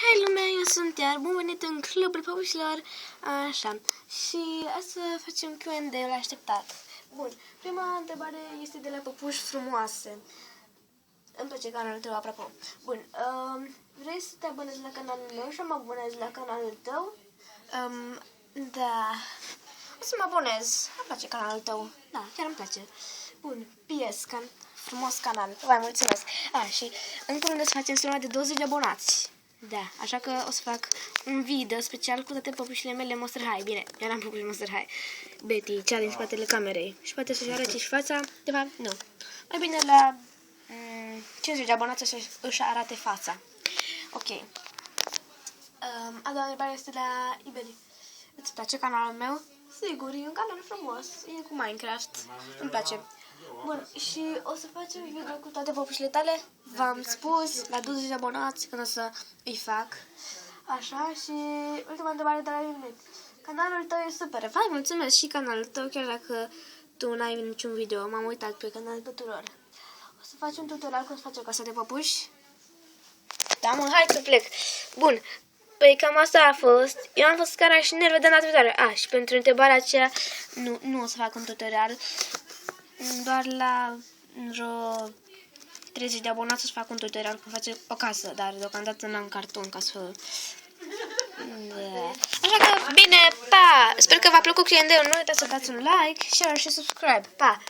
Hei lumea, eu sunt iar, bun venit în Clubul Popușilor, așa, și să facem Q&A la așteptat. Bun, prima întrebare este de la Păpuși Frumoase. Îmi place canalul tău, apropo. Bun, vrei să te abonezi la canalul meu și mă abonez la canalul tău? Da, o să mă abonez, îmi place canalul tău, da, chiar îmi place. Bun, PS, frumos canal, vă mulțumesc. Și în curând o să facem strâmba de 20 de abonați. Da, așa că o să fac un video special cu toate păpușile mele Monster High. Bine, eu n-am păpuși Monster High. Betty, cea din spatele camerei. Și poate să-și arate și fața. De fapt, nu. Mai bine la 50 de abonați să-și arate fața. Ok. A doua întrebare este la Iberi. Îți place canalul meu? Sigur, e un canal frumos. E cu Minecraft. Îmi place. Bun, și o să facem video cu toate păpușile tale. V-am spus, la 20 de abonați, când o să îi fac. Așa, și ultima întrebare de la Ionit. Canalul tău e super. Vai, mulțumesc și canalul tău, chiar dacă tu n-ai niciun video. M-am uitat pe canalul tuturor. O să facem un tutorial cum să face o casă de păpuși. Da, mă, hai să plec. Bun, păi cam asta a fost. Eu am fost Cara și ne vedem data viitoare. Și pentru întrebarea aceea, nu o să fac un tutorial. Doar la vreo 30 de abonați să fac un tutorial cum face o casă, dar deocamdată n-am carton ca să... Așa că, bine, pa! Sper că v-a plăcut Q&A-ul, nu uitați să dați un like, share și subscribe. Pa!